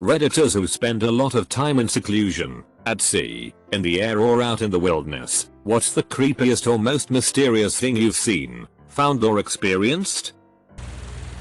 Redditors who spend a lot of time in seclusion, at sea, in the air or out in the wilderness, what's the creepiest or most mysterious thing you've seen, found or experienced?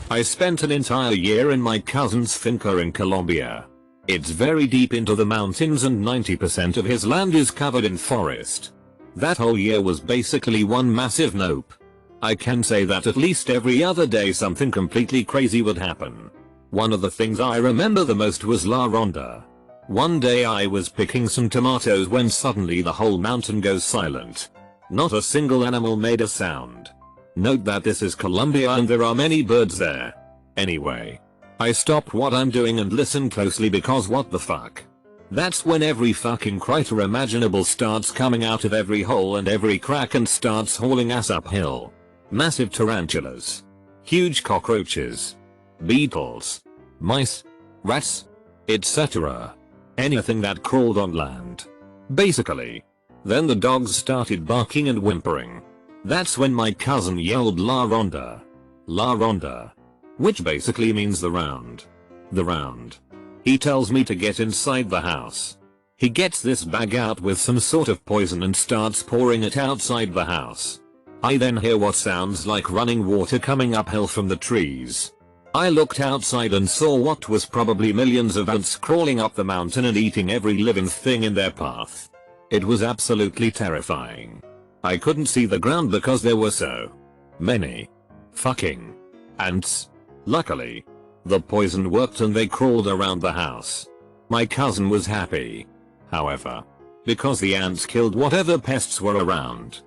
I spent an entire year in my cousin's finca in Colombia. It's very deep into the mountains and 90% of his land is covered in forest. That whole year was basically one massive nope. I can say that at least every other day something completely crazy would happen. One of the things I remember the most was La Ronda. One day I was picking some tomatoes when suddenly the whole mountain goes silent. Not a single animal made a sound. Note that this is Colombia and there are many birds there. Anyway, I stop what I'm doing and listen closely because what the fuck? That's when every fucking critter imaginable starts coming out of every hole and every crack and starts hauling ass uphill. Massive tarantulas. Huge cockroaches. Beetles. Mice. Rats. Etc. Anything that crawled on land. Basically. Then the dogs started barking and whimpering. That's when my cousin yelled La Ronda. La Ronda. Which basically means the round. The round. He tells me to get inside the house. He gets this bag out with some sort of poison and starts pouring it outside the house. I then hear what sounds like running water coming uphill from the trees. I looked outside and saw what was probably millions of ants crawling up the mountain and eating every living thing in their path. It was absolutely terrifying. I couldn't see the ground because there were so many fucking ants. Luckily, the poison worked and they crawled around the house. My cousin was happy. However, because the ants killed whatever pests were around.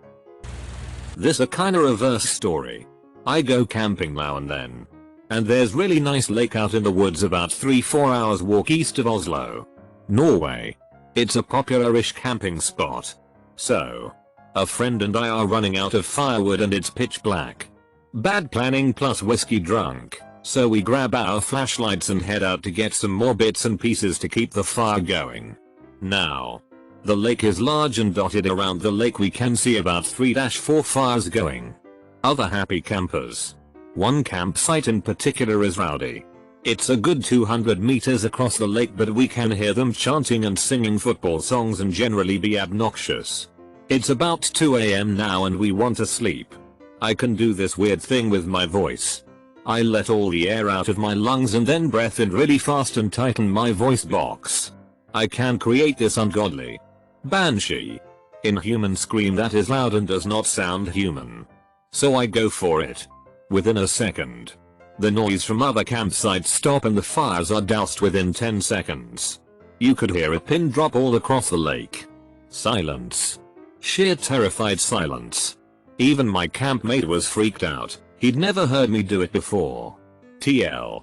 This a kinda reverse story. I go camping now and then. And there's really nice lake out in the woods about 3-4 hours walk east of Oslo, Norway. It's a popular-ish camping spot. So, a friend and I are running out of firewood and it's pitch black. Bad planning plus whiskey drunk, so we grab our flashlights and head out to get some more bits and pieces to keep the fire going. Now, the lake is large and dotted around the lake we can see about 3-4 fires going. Other happy campers. One campsite in particular is rowdy. It's a good 200 meters across the lake but we can hear them chanting and singing football songs and generally be obnoxious. It's about 2 AM now and we want to sleep. I can do this weird thing with my voice. I let all the air out of my lungs and then breath in really fast and tighten my voice box. I can create this ungodly banshee inhuman scream that is loud and does not sound human. So I go for it. Within a second, the noise from other campsites stop and the fires are doused within 10 seconds. You could hear a pin drop all across the lake. Silence. Sheer terrified silence. Even my campmate was freaked out. He'd never heard me do it before. TL.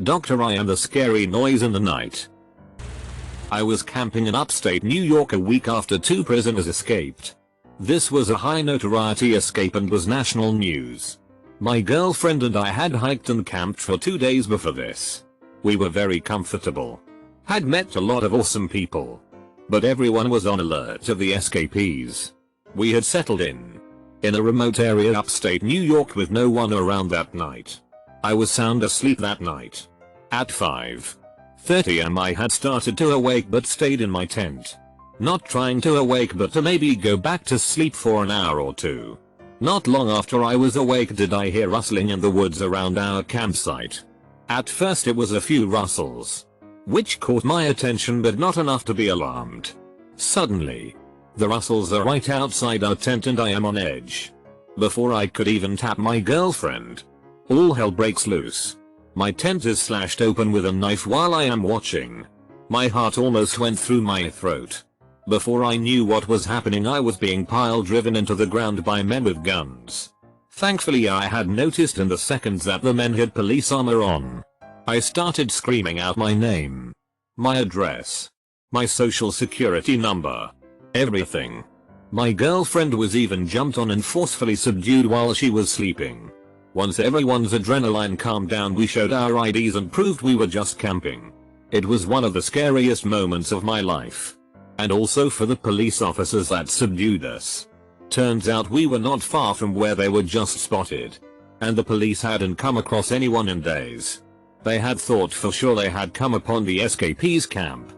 Dr. I am the scary noise in the night. I was camping in upstate New York a week after 2 prisoners escaped. This was a high notoriety escape and was national news. My girlfriend and I had hiked and camped for 2 days before this. We were very comfortable. Had met a lot of awesome people. But everyone was on alert of the escapees. We had settled in a remote area upstate New York with no one around that night. I was sound asleep that night. At 5:30 am I had started to awake but stayed in my tent. Not trying to awake but to maybe go back to sleep for an hour or two. Not long after I was awake did I hear rustling in the woods around our campsite. At first it was a few rustles, which caught my attention but not enough to be alarmed. Suddenly, the rustles are right outside our tent and I am on edge. Before I could even tap my girlfriend, all hell breaks loose. My tent is slashed open with a knife while I am watching. My heart almost went through my throat. Before I knew what was happening I was being pile-driven into the ground by men with guns. Thankfully I had noticed in the seconds that the men had police armor on. I started screaming out my name, my address, my social security number, everything. My girlfriend was even jumped on and forcefully subdued while she was sleeping. Once everyone's adrenaline calmed down we showed our IDs and proved we were just camping. It was one of the scariest moments of my life. And also for the police officers that subdued us. Turns out we were not far from where they were just spotted. And the police hadn't come across anyone in days. They had thought for sure they had come upon the escapees camp.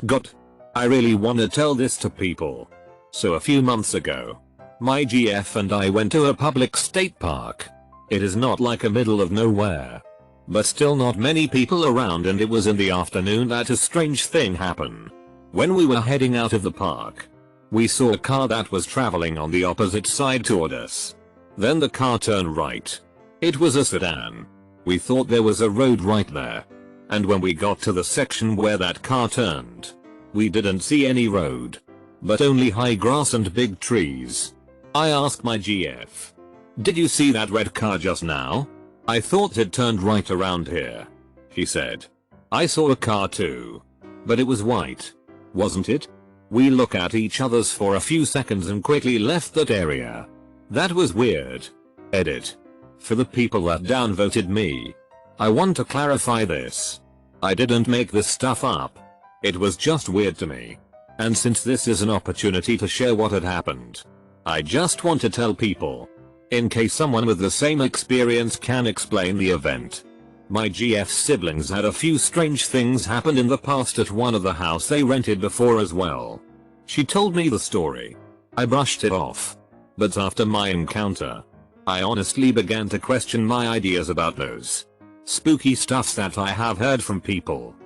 God, I really wanna tell this to people. So a few months ago, my GF and I went to a public state park. It is not like a middle of nowhere, but still not many people around, and it was in the afternoon that a strange thing happened. When we were heading out of the park, we saw a car that was traveling on the opposite side toward us. Then the car turned right. It was a sedan. We thought there was a road right there. And when we got to the section where that car turned, we didn't see any road, but only high grass and big trees. I asked my GF, "Did you see that red car just now? I thought it turned right around here." He said, "I saw a car too. But it was white. Wasn't it?" We looked at each other's for a few seconds and quickly left that area. That was weird. Edit. For the people that downvoted me, I want to clarify this. I didn't make this stuff up. It was just weird to me. And since this is an opportunity to share what had happened, I just want to tell people, in case someone with the same experience can explain the event. My GF's siblings had a few strange things happen in the past at one of the house they rented before as well. She told me the story. I brushed it off. But after my encounter, I honestly began to question my ideas about those spooky stuffs that I have heard from people.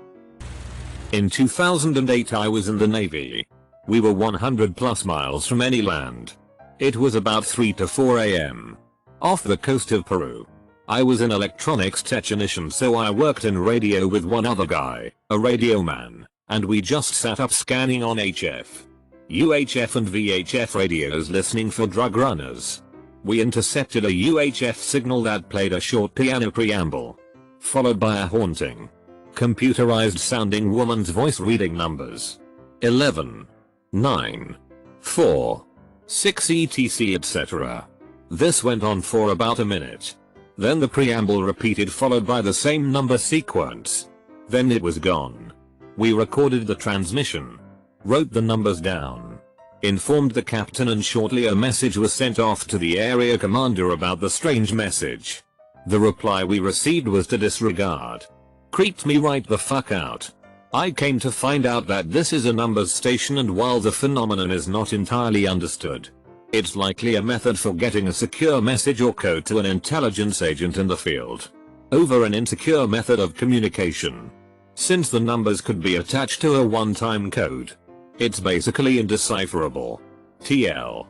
In 2008 I was in the Navy. We were 100 plus miles from any land. It was about 3 to 4 AM. Off the coast of Peru. I was an electronics technician, so I worked in radio with one other guy, a radio man, and we just sat up scanning on HF, UHF and VHF radios listening for drug runners. We intercepted a UHF signal that played a short piano preamble, followed by a haunting, computerized sounding woman's voice reading numbers. 11, 9, 4, 6 etc, etc. This went on for about a minute. Then the preamble repeated, followed by the same number sequence. Then it was gone. We recorded the transmission, wrote the numbers down, informed the captain, and shortly a message was sent off to the area commander about the strange message. The reply we received was to disregard. Creeped me right the fuck out. I came to find out that this is a numbers station, and while the phenomenon is not entirely understood, it's likely a method for getting a secure message or code to an intelligence agent in the field, over an insecure method of communication. Since the numbers could be attached to a one-time code, it's basically indecipherable. TL.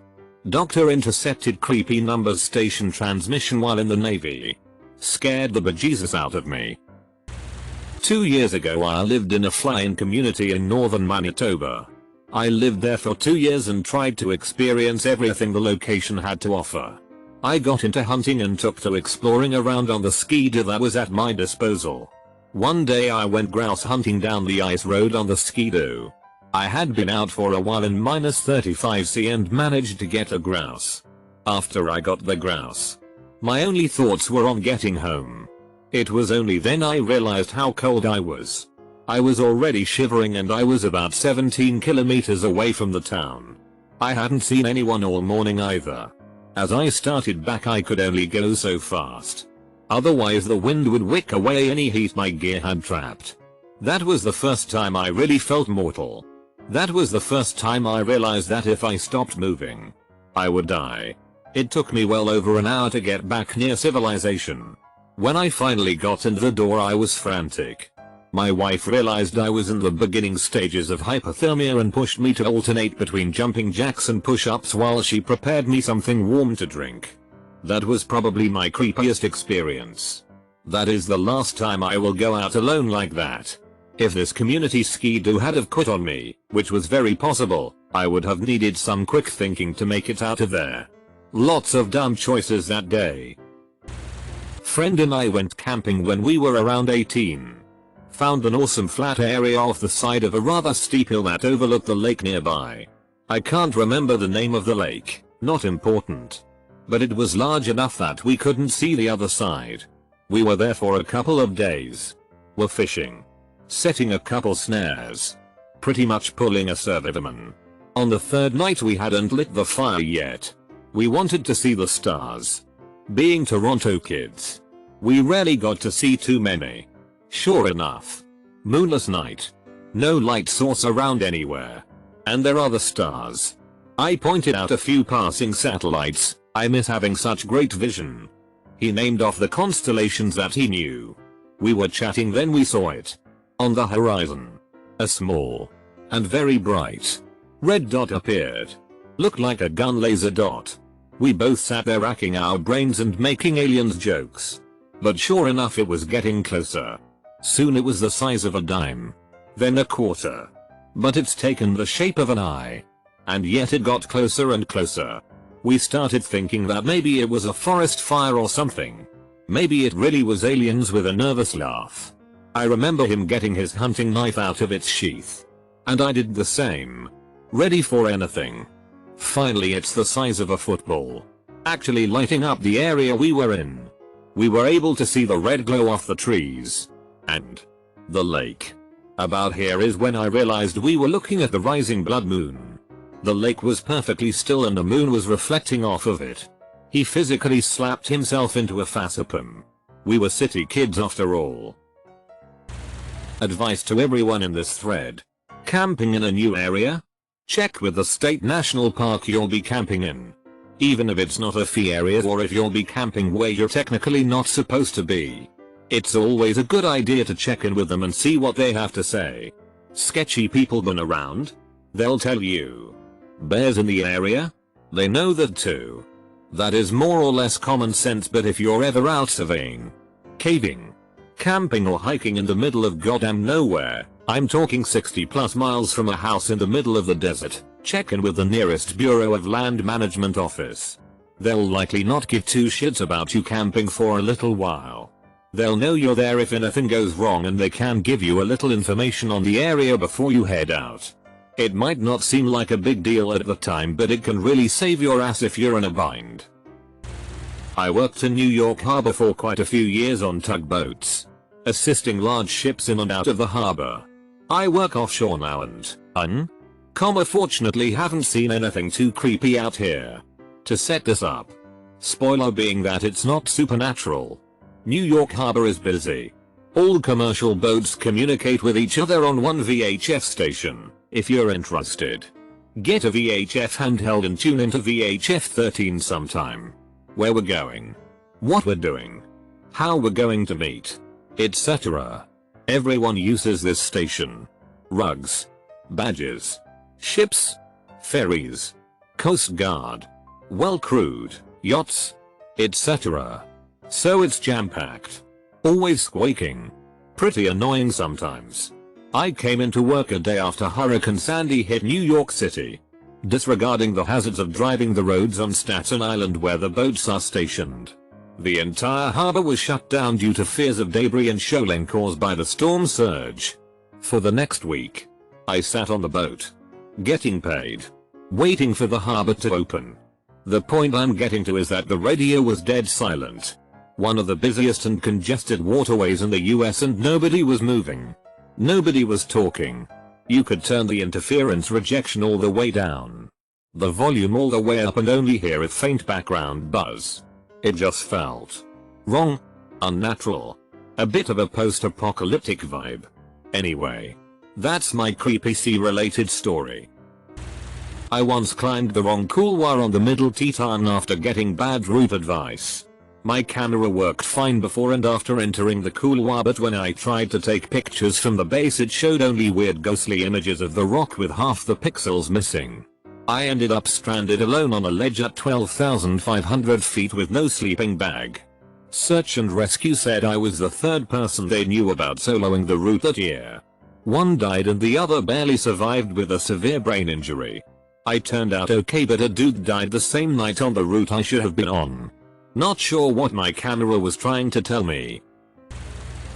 Doctor intercepted creepy numbers station transmission while in the Navy. Scared the bejesus out of me. 2 years ago I lived in a fly-in community in northern Manitoba. I lived there for 2 years and tried to experience everything the location had to offer. I got into hunting and took to exploring around on the ski-doo that was at my disposal. One day I went grouse hunting down the ice road on the ski-doo. I had been out for a while in -35°C and managed to get a grouse. After I got the grouse, my only thoughts were on getting home. It was only then I realized how cold I was. I was already shivering and I was about 17 kilometers away from the town. I hadn't seen anyone all morning either. As I started back I could only go so fast. Otherwise the wind would wick away any heat my gear had trapped. That was the first time I really felt mortal. That was the first time I realized that if I stopped moving, I would die. It took me well over an hour to get back near civilization. When I finally got in the door I was frantic. My wife realized I was in the beginning stages of hypothermia and pushed me to alternate between jumping jacks and push-ups while she prepared me something warm to drink. That was probably my creepiest experience. That is the last time I will go out alone like that. If this community ski-doo had have quit on me, which was very possible, I would have needed some quick thinking to make it out of there. Lots of dumb choices that day. Friend and I went camping when we were around 18. Found an awesome flat area off the side of a rather steep hill that overlooked the lake nearby. I can't remember the name of the lake, not important. But it was large enough that we couldn't see the other side. We were there for a couple of days. Were fishing. Setting a couple snares. Pretty much pulling a survivorman. On the third night we hadn't lit the fire yet. We wanted to see the stars. Being Toronto kids, We rarely got to see too many. Sure enough. Moonless night. No light source around anywhere. And there are the stars. I pointed out a few passing satellites. I miss having such great vision. He named off the constellations that he knew. We were chatting, then we saw it. On the horizon. A small and very bright red dot appeared. Looked like a gun laser dot. We both sat there racking our brains and making aliens jokes. But sure enough, it was getting closer. Soon it was the size of a dime. Then a quarter. But it's taken the shape of an eye. And yet it got closer and closer. We started thinking that maybe it was a forest fire or something. Maybe it really was aliens with a nervous laugh. I remember him getting his hunting knife out of its sheath. And I did the same. Ready for anything. Finally, it's the size of a football. Actually lighting up the area we were in. We were able to see the red glow off the trees. And the lake. About here is when I realized we were looking at the rising blood moon. The lake was perfectly still and the moon was reflecting off of it. He physically slapped himself into a facepalm. We were city kids after all. Advice to everyone in this thread. Camping in a new area? Check with the state national park you'll be camping in. Even if it's not a fee area or if you'll be camping where you're technically not supposed to be. It's always a good idea to check in with them and see what they have to say. Sketchy people been around? They'll tell you. Bears in the area? They know that too. That is more or less common sense, but if you're ever out surveying, caving, camping or hiking in the middle of goddamn nowhere, I'm talking 60+ miles from a house in the middle of the desert, check in with the nearest Bureau of Land Management office. They'll likely not give two shits about you camping for a little while. They'll know you're there if anything goes wrong, and they can give you a little information on the area before you head out. It might not seem like a big deal at the time, but it can really save your ass if you're in a bind. I worked in New York Harbor for quite a few years on tugboats, assisting large ships in and out of the harbor. I work offshore now and fortunately haven't seen anything too creepy out here. To set this up, spoiler being that it's not supernatural. New York Harbor is busy. All commercial boats communicate with each other on one VHF station. If you're interested, get a VHF handheld and tune into VHF 13 sometime. Where we're going, what we're doing, how we're going to meet, etc. Everyone uses this station. Rugs, badges, ships, ferries, Coast Guard, well-crewed, yachts, etc. So it's jam-packed. Always squeaking. Pretty annoying sometimes. I came into work a day after Hurricane Sandy hit New York City. Disregarding the hazards of driving the roads on Staten Island where the boats are stationed. The entire harbor was shut down due to fears of debris and shoaling caused by the storm surge. For the next week, I sat on the boat, getting paid, waiting for the harbor to open. The point I'm getting to is that the radio was dead silent. One of the busiest and congested waterways in the US, and nobody was moving. Nobody was talking. You could turn the interference rejection all the way down, the volume all the way up, and only hear a faint background buzz. It just felt wrong, unnatural, a bit of a post-apocalyptic vibe. Anyway, that's my creepy sea-related story. I once climbed the wrong couloir on the Middle Teton after getting bad route advice. My camera worked fine before and after entering the couloir, but when I tried to take pictures from the base it showed only weird ghostly images of the rock with half the pixels missing. I ended up stranded alone on a ledge at 12,500 feet with no sleeping bag. Search and rescue said I was the third person they knew about soloing the route that year. One died and the other barely survived with a severe brain injury. I turned out okay, but a dude died the same night on the route I should have been on. Not sure what my camera was trying to tell me.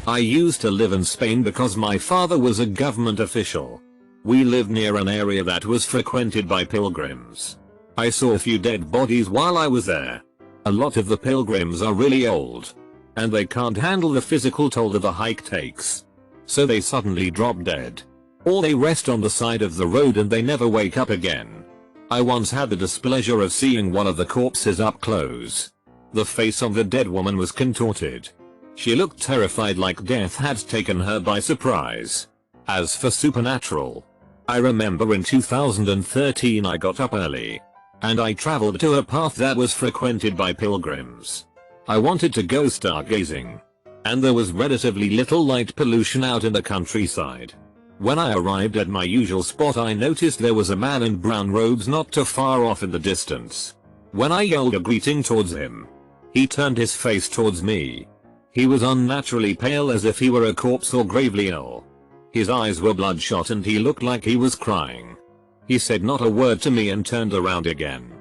I used to live in Spain because my father was a government official. We lived near an area that was frequented by pilgrims. I saw a few dead bodies while I was there. A lot of the pilgrims are really old, and they can't handle the physical toll that the hike takes. So they suddenly drop dead. Or they rest on the side of the road and they never wake up again. I once had the displeasure of seeing one of the corpses up close. The face of the dead woman was contorted. She looked terrified, like death had taken her by surprise. As for supernatural, I remember in 2013 I got up early and I traveled to a path that was frequented by pilgrims. I wanted to go stargazing, and there was relatively little light pollution out in the countryside. When I arrived at my usual spot, I noticed there was a man in brown robes not too far off in the distance. When I yelled a greeting towards him, he turned his face towards me. He was unnaturally pale, as if he were a corpse or gravely ill. His eyes were bloodshot and he looked like he was crying. He said not a word to me and turned around again,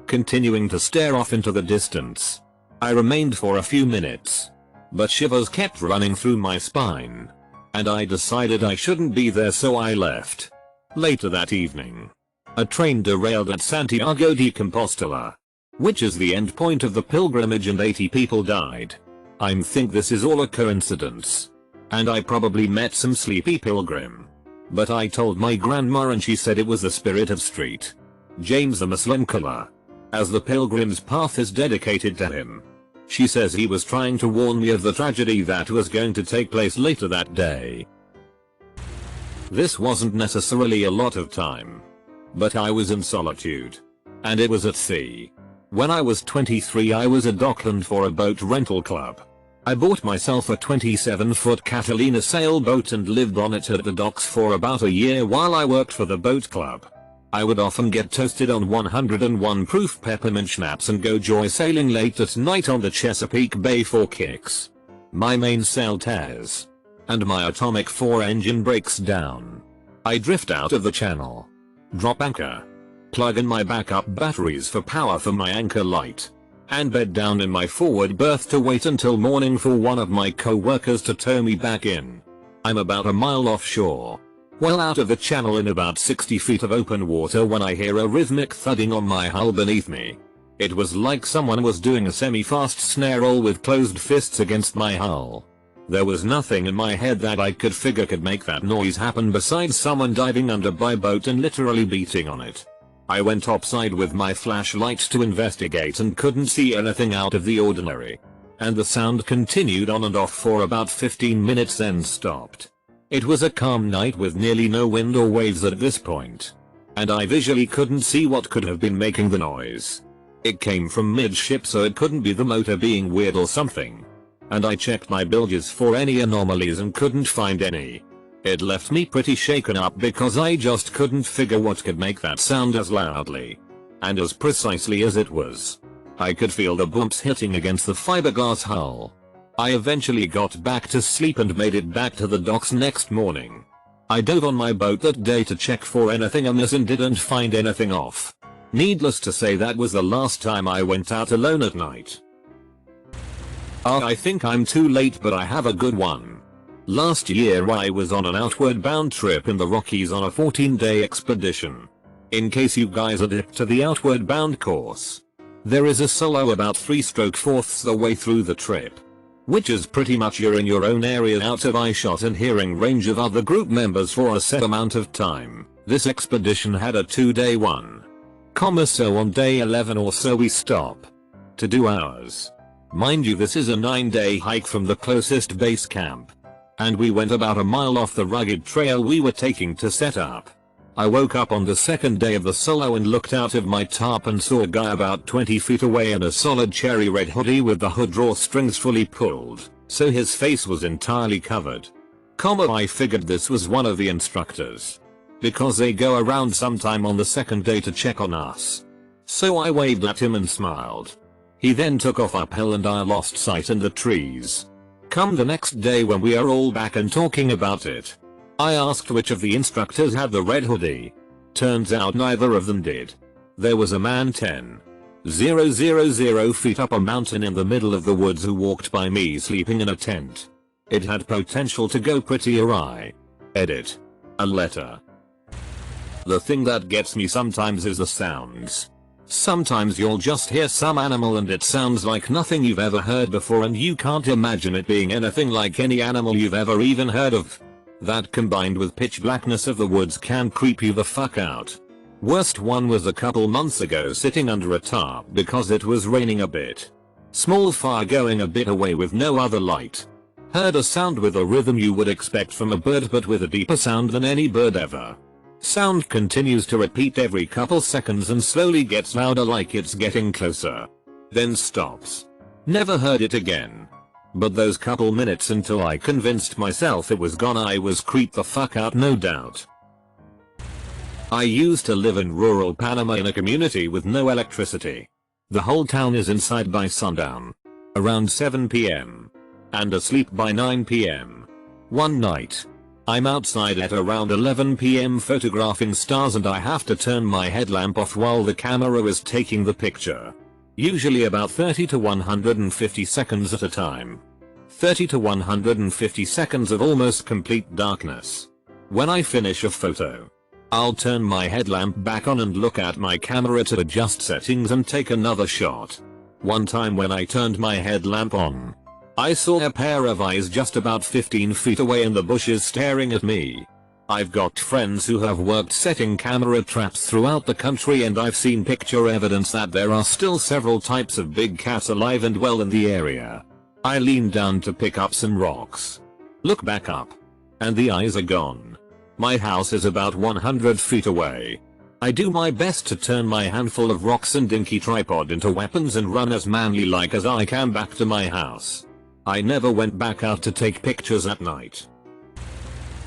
continuing to stare off into the distance. I remained for a few minutes, but shivers kept running through my spine, and I decided I shouldn't be there, so I left. Later that evening, a train derailed at Santiago de Compostela, which is the end point of the pilgrimage, and 80 people died. I think this is all a coincidence, and I probably met some sleepy pilgrim. But I told my grandma and she said it was the spirit of Street James the Muslim killer, as the pilgrim's path is dedicated to him. She says he was trying to warn me of the tragedy that was going to take place later that day. This wasn't necessarily a lot of time, but I was in solitude, and it was at sea. When I was 23, I was at Dockland for a boat rental club. I bought myself a 27-foot Catalina sailboat and lived on it at the docks for about a year while I worked for the boat club. I would often get toasted on 101 proof peppermint schnapps and go joy sailing late at night on the Chesapeake Bay for kicks. My mainsail tears, and my atomic 4 engine breaks down. I drift out of the channel, drop anchor, plug in my backup batteries for power for my anchor light, and bed down in my forward berth to wait until morning for one of my co-workers to tow me back in. I'm about a mile offshore, well out of the channel in about 60 feet of open water, when I hear a rhythmic thudding on my hull beneath me. It was like someone was doing a semi-fast snare roll with closed fists against my hull. There was nothing in my head that I could figure could make that noise happen besides someone diving under my boat and literally beating on it. I went topside with my flashlight to investigate and couldn't see anything out of the ordinary. And the sound continued on and off for about 15 minutes, then stopped. It was a calm night with nearly no wind or waves at this point, and I visually couldn't see what could have been making the noise. It came from midship, so it couldn't be the motor being weird or something. And I checked my bilges for any anomalies and couldn't find any. It left me pretty shaken up because I just couldn't figure what could make that sound as loudly and as precisely as it was. I could feel the bumps hitting against the fiberglass hull. I eventually got back to sleep and made it back to the docks next morning. I dove on my boat that day to check for anything amiss and didn't find anything off. Needless to say, that was the last time I went out alone at night. I think I'm too late, but I have a good one. Last year I was on an outward bound trip in the Rockies on a 14-day expedition. In case you guys are hip to the outward bound course, there is a solo about 3/4 the way through the trip, which is pretty much you're in your own area out of eyeshot and hearing range of other group members for a set amount of time. This expedition had a 2-day one. So on day 11 or so we stop to do ours. Mind you, this is a 9-day hike from the closest base camp, and we went about a mile off the rugged trail we were taking to set up. I woke up on the second day of the solo and looked out of my tarp and saw a guy about 20 feet away in a solid cherry red hoodie with the hood drawstrings fully pulled, so his face was entirely covered. I figured this was one of the instructors, because they go around sometime on the second day to check on us. So I waved at him and smiled. He then took off uphill and I lost sight in the trees. Come the next day when we are all back and talking about it, I asked which of the instructors had the red hoodie. Turns out neither of them did. There was a man 10,000 feet up a mountain in the middle of the woods who walked by me sleeping in a tent. It had potential to go pretty awry. Edit. A letter. The thing that gets me sometimes is the sounds. Sometimes you'll just hear some animal and it sounds like nothing you've ever heard before, and you can't imagine it being anything like any animal you've ever even heard of. That combined with pitch blackness of the woods can creep you the fuck out. Worst one was a couple months ago, sitting under a tarp because it was raining a bit. Small fire going a bit away with no other light. Heard a sound with a rhythm you would expect from a bird but with a deeper sound than any bird ever. Sound continues to repeat every couple seconds and slowly gets louder like it's getting closer. Then stops. Never heard it again. But those couple minutes until I convinced myself it was gone, I was creeped the fuck out, no doubt. I used to live in rural Panama in a community with no electricity. The whole town is inside by sundown. Around 7 PM. And asleep by 9 PM. One night, I'm outside at around 11 PM photographing stars and I have to turn my headlamp off while the camera is taking the picture. Usually about 30 to 150 seconds at a time. 30 to 150 seconds of almost complete darkness. When I finish a photo, I'll turn my headlamp back on and look at my camera to adjust settings and take another shot. One time when I turned my headlamp on, I saw a pair of eyes just about 15 feet away in the bushes staring at me. I've got friends who have worked setting camera traps throughout the country and I've seen picture evidence that there are still several types of big cats alive and well in the area. I lean down to pick up some rocks. Look back up. And the eyes are gone. My house is about 100 feet away. I do my best to turn my handful of rocks and dinky tripod into weapons and run as manly like as I can back to my house. I never went back out to take pictures at night.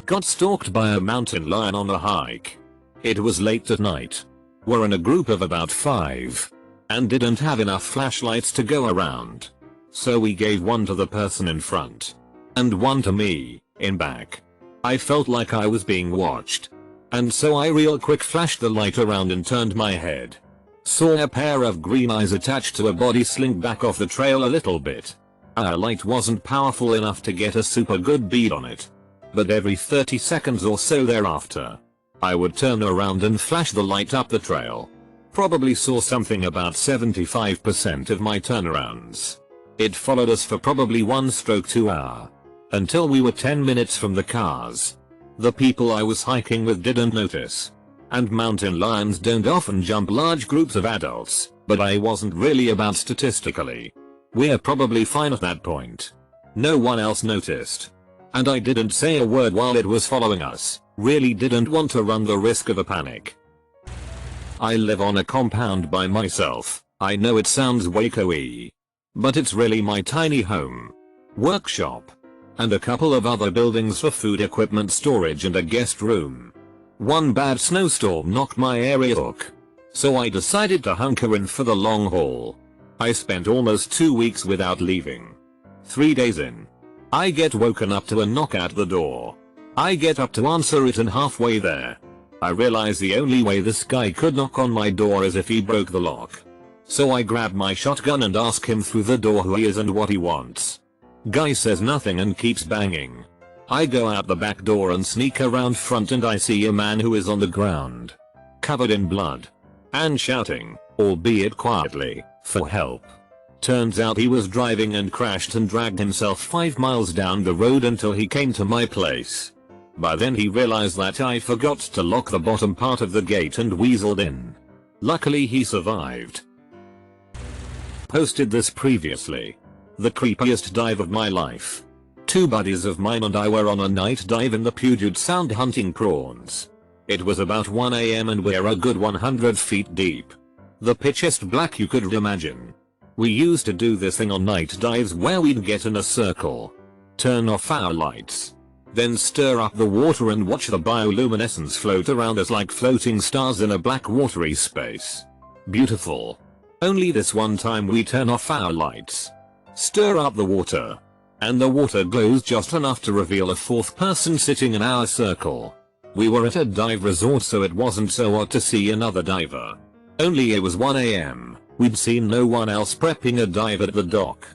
Got stalked by a mountain lion on a hike. It was late at night. We're in a group of about 5. And didn't have enough flashlights to go around. So we gave one to the person in front. And one to me, in back. I felt like I was being watched. And so I real quick flashed the light around and turned my head. Saw a pair of green eyes attached to a body slink back off the trail a little bit. Our light wasn't powerful enough to get a super good bead on it. But every 30 seconds or so thereafter, I would turn around and flash the light up the trail. Probably saw something about 75% of my turnarounds. It followed us for probably 1-2 hours. Until we were 10 minutes from the cars. The people I was hiking with didn't notice. And mountain lions don't often jump large groups of adults, but I wasn't really about statistically. We're probably fine at that point. No one else noticed. And I didn't say a word while it was following us, really didn't want to run the risk of a panic. I live on a compound by myself. I know it sounds Waco-y. But it's really my tiny home. Workshop. And a couple of other buildings for food equipment storage and a guest room. One bad snowstorm knocked my area hook. So I decided to hunker in for the long haul. I spent almost 2 weeks without leaving. 3 days in, I get woken up to a knock at the door. I get up to answer it and halfway there, I realize the only way this guy could knock on my door is if he broke the lock. So I grab my shotgun and ask him through the door who he is and what he wants. Guy says nothing and keeps banging. I go out the back door and sneak around front and I see a man who is on the ground, covered in blood, and shouting, albeit quietly, for help. Turns out he was driving and crashed and dragged himself 5 miles down the road until he came to my place. By then he realized that I forgot to lock the bottom part of the gate and weaseled in. Luckily he survived. Posted this previously. The creepiest dive of my life. 2 buddies of mine and I were on a night dive in the Puget Sound hunting prawns. It was about 1 AM and we're a good 100 feet deep. The pitchiest black you could imagine. We used to do this thing on night dives where we'd get in a circle, turn off our lights, then stir up the water and watch the bioluminescence float around us like floating stars in a black watery space. Beautiful. Only this one time we turn off our lights, stir up the water, and the water glows just enough to reveal a 4th person sitting in our circle. We were at a dive resort so it wasn't so odd to see another diver. Only it was 1 AM. We'd seen no one else prepping a dive at the dock.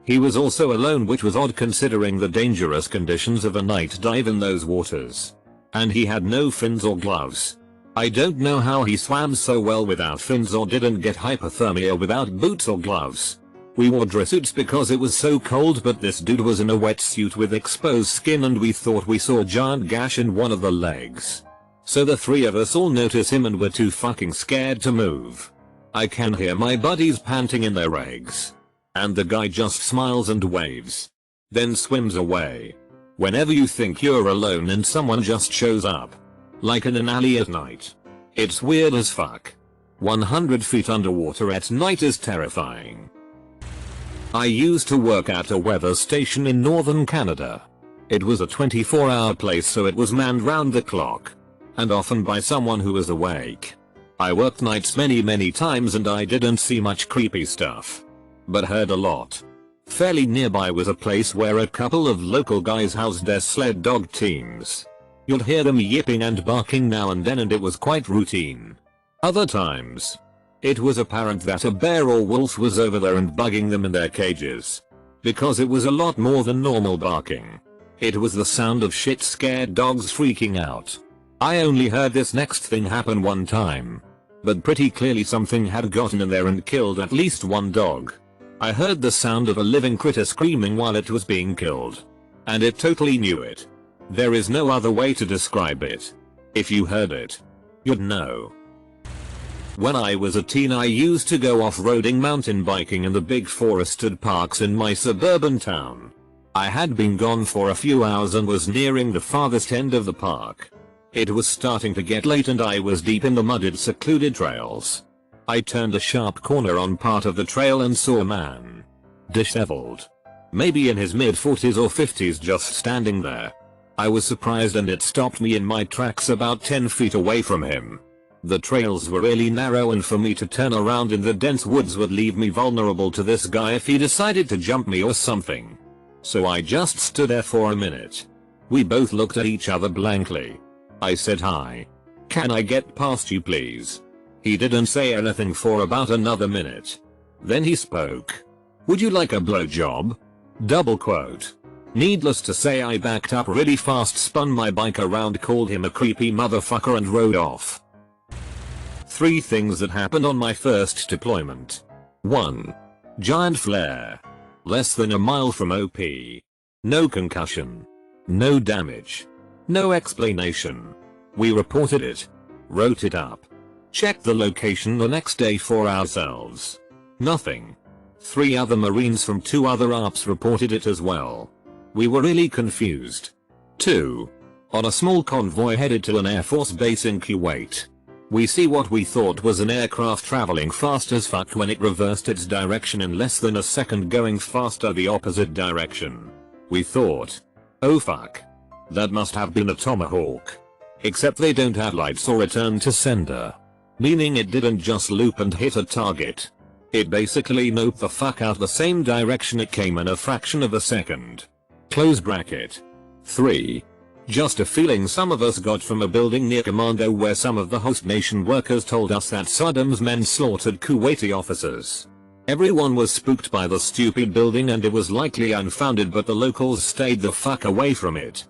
He was also alone, which was odd considering the dangerous conditions of a night dive in those waters. And he had no fins or gloves. I don't know how he swam so well without fins or didn't get hypothermia without boots or gloves. We wore dresssuits because it was so cold, but this dude was in a wetsuit with exposed skin and we thought we saw a giant gash in one of the legs. So the 3 of us all notice him and we're too fucking scared to move. I can hear my buddies panting in their eggs. And the guy just smiles and waves. Then swims away. Whenever you think you're alone and someone just shows up. Like in an alley at night. It's weird as fuck. 100 feet underwater at night is terrifying. I used to work at a weather station in northern Canada. It was a 24-hour place, so it was manned round the clock. And often by someone who was awake. I worked nights many times and I didn't see much creepy stuff. But heard a lot. Fairly nearby was a place where a couple of local guys housed their sled dog teams. You'd hear them yipping and barking now and then, and it was quite routine. Other times, it was apparent that a bear or wolf was over there and bugging them in their cages. Because it was a lot more than normal barking. It was the sound of shit scared dogs freaking out. I only heard this next thing happen one time. But pretty clearly something had gotten in there and killed at least one dog. I heard the sound of a living critter screaming while it was being killed. And it totally knew it. There is no other way to describe it. If you heard it, you'd know. When I was a teen, I used to go off-roading mountain biking in the big forested parks in my suburban town. I had been gone for a few hours and was nearing the farthest end of the park. It was starting to get late and I was deep in the mudded, secluded trails. I turned a sharp corner on part of the trail and saw a man. Disheveled. Maybe in his mid-40s or 50s, just standing there. I was surprised and it stopped me in my tracks about 10 feet away from him. The trails were really narrow and for me to turn around in the dense woods would leave me vulnerable to this guy if he decided to jump me or something. So I just stood there for a minute. We both looked at each other blankly. I said, "Hi. Can I get past you please?" He didn't say anything for about another minute. Then he spoke. "Would you like a blowjob?" Double quote. Needless to say, I backed up really fast, spun my bike around, called him a creepy motherfucker and rode off. 3 things that happened on my first deployment. 1. Giant flare. Less than a mile from OP. No concussion. No damage. No explanation. We reported it. Wrote it up. Checked the location the next day for ourselves. Nothing. 3 other Marines from 2 other ARPs reported it as well. We were really confused. 2. On a small convoy headed to an Air Force base in Kuwait. We see what we thought was an aircraft traveling fast as fuck when it reversed its direction in less than a second, going faster the opposite direction. We thought, oh fuck. That must have been a Tomahawk. Except they don't have lights or return to sender. Meaning it didn't just loop and hit a target. It basically noped the fuck out the same direction it came in a fraction of a second. Close bracket. 3. Just a feeling some of us got from a building near Commando where some of the host nation workers told us that Saddam's men slaughtered Kuwaiti officers. Everyone was spooked by the stupid building and it was likely unfounded, but the locals stayed the fuck away from it.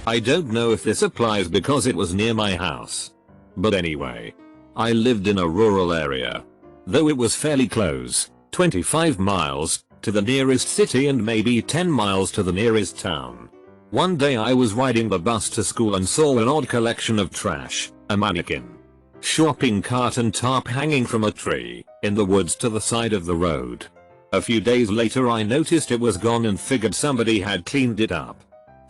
I don't know if this applies because it was near my house. But anyway. I lived in a rural area. Though it was fairly close, 25 miles, to the nearest city and maybe 10 miles to the nearest town. One day I was riding the bus to school and saw an odd collection of trash, a mannequin, shopping cart and tarp hanging from a tree, in the woods to the side of the road. A few days later I noticed it was gone and figured somebody had cleaned it up.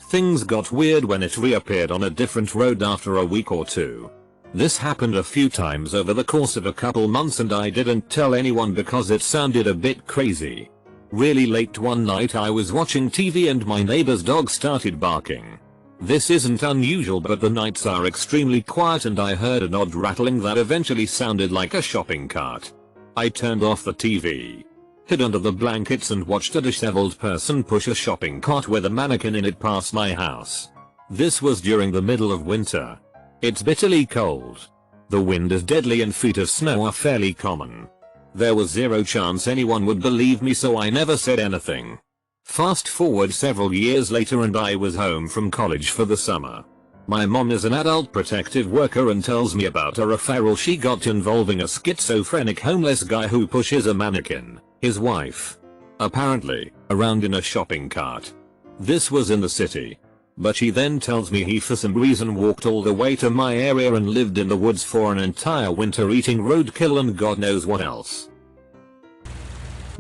Things got weird when it reappeared on a different road after a week or 2. This happened a few times over the course of a couple months and I didn't tell anyone because it sounded a bit crazy. Really late one night I was watching TV and my neighbor's dog started barking. This isn't unusual, but the nights are extremely quiet and I heard an odd rattling that eventually sounded like a shopping cart. I turned off the TV, hid under the blankets and watched a disheveled person push a shopping cart with a mannequin in it past my house. This was during the middle of winter. It's bitterly cold. The wind is deadly and feet of snow are fairly common. There was zero chance anyone would believe me, so I never said anything. Fast forward several years later and I was home from college for the summer. My mom is an adult protective worker and tells me about a referral she got involving a schizophrenic homeless guy who pushes a mannequin, his wife, apparently, around in a shopping cart. This was in the city. But she then tells me he for some reason walked all the way to my area and lived in the woods for an entire winter eating roadkill and God knows what else.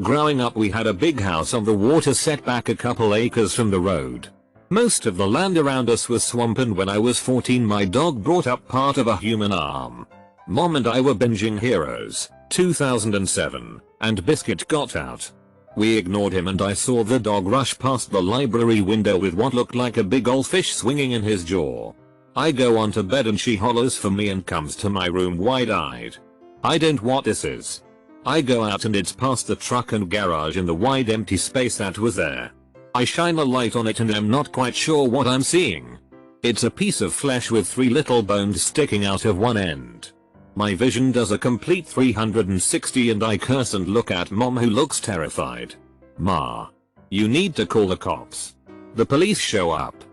Growing up we had a big house on the water set back a couple acres from the road. Most of the land around us was swamp, and when I was 14 my dog brought up part of a human arm. Mom and I were binging Heroes, 2007, and Biscuit got out. We ignored him and I saw the dog rush past the library window with what looked like a big old fish swinging in his jaw. I go onto bed and she hollers for me and comes to my room wide-eyed. I don't what this is. I go out and it's past the truck and garage in the wide empty space that was there. I shine a light on it and I'm not quite sure what I'm seeing. It's a piece of flesh with 3 little bones sticking out of one end. My vision does a complete 360 and I curse and look at Mom, who looks terrified. Ma, you need to call the cops. The police show up.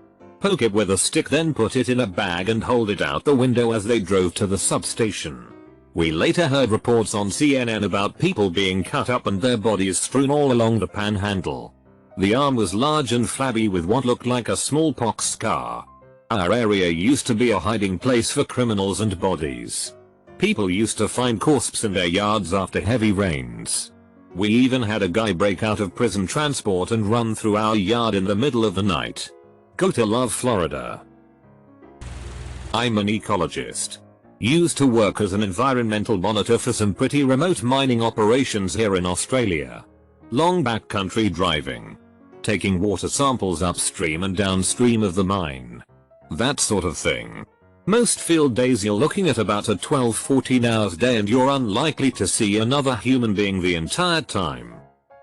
Poke it with a stick, then put it in a bag and hold it out the window as they drove to the substation. We later heard reports on CNN about people being cut up and their bodies strewn all along the panhandle. The arm was large and flabby with what looked like a smallpox scar. Our area used to be a hiding place for criminals and bodies. People used to find corpses in their yards after heavy rains. We even had a guy break out of prison transport and run through our yard in the middle of the night. Go to love Florida. I'm an ecologist. Used to work as an environmental monitor for some pretty remote mining operations here in Australia. Long backcountry driving. Taking water samples upstream and downstream of the mine. That sort of thing. Most field days you're looking at about a 12-14 hours day and you're unlikely to see another human being the entire time.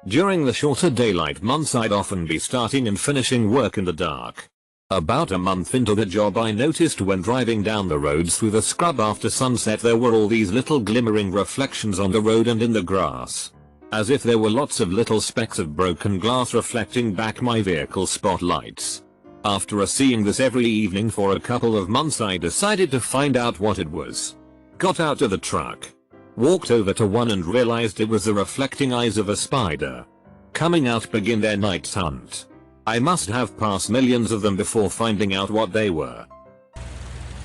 During the shorter daylight months I'd often be starting and finishing work in the dark. About a month into the job I noticed when driving down the roads through the scrub after sunset there were all these little glimmering reflections on the road and in the grass. As if there were lots of little specks of broken glass reflecting back my vehicle spotlights. After seeing this every evening for a couple of months I decided to find out what it was. Got out of the truck. Walked over to one and realized it was the reflecting eyes of a spider. Coming out begin their night's hunt. I must have passed millions of them before finding out what they were.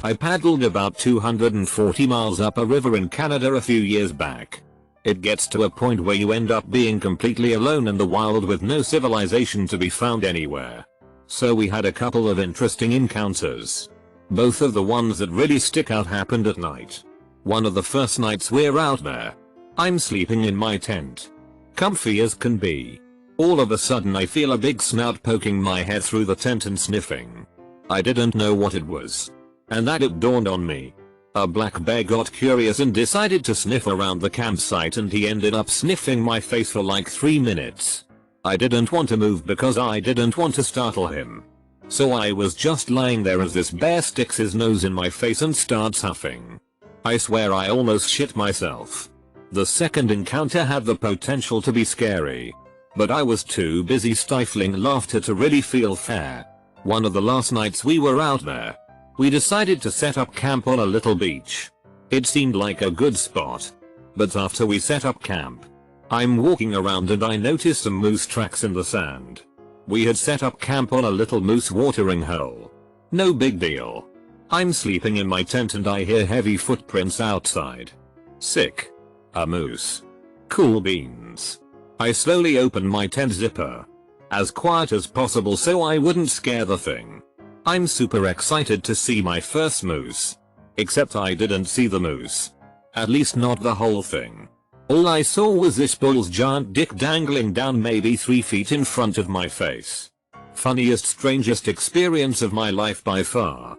I paddled about 240 miles up a river in Canada a few years back. It gets to a point where you end up being completely alone in the wild with no civilization to be found anywhere. So we had a couple of interesting encounters. Both of the ones that really stick out happened at night. One of the first nights we're out there. I'm sleeping in my tent. Comfy as can be. All of a sudden I feel a big snout poking my head through the tent and sniffing. I didn't know what it was. And that it dawned on me. A black bear got curious and decided to sniff around the campsite and he ended up sniffing my face for like 3 minutes. I didn't want to move because I didn't want to startle him. So I was just lying there as this bear sticks his nose in my face and starts huffing. I swear I almost shit myself. The second encounter had the potential to be scary. But I was too busy stifling laughter to really feel fair. One of the last nights we were out there, we decided to set up camp on a little beach. It seemed like a good spot. But after we set up camp, I'm walking around and I noticed some moose tracks in the sand. We had set up camp on a little moose watering hole. No big deal. I'm sleeping in my tent and I hear heavy footprints outside. Sick. A moose. Cool beans. I slowly open my tent zipper. As quiet as possible so I wouldn't scare the thing. I'm super excited to see my first moose. Except I didn't see the moose. At least not the whole thing. All I saw was this bull's giant dick dangling down maybe 3 feet in front of my face. Funniest, strangest experience of my life by far.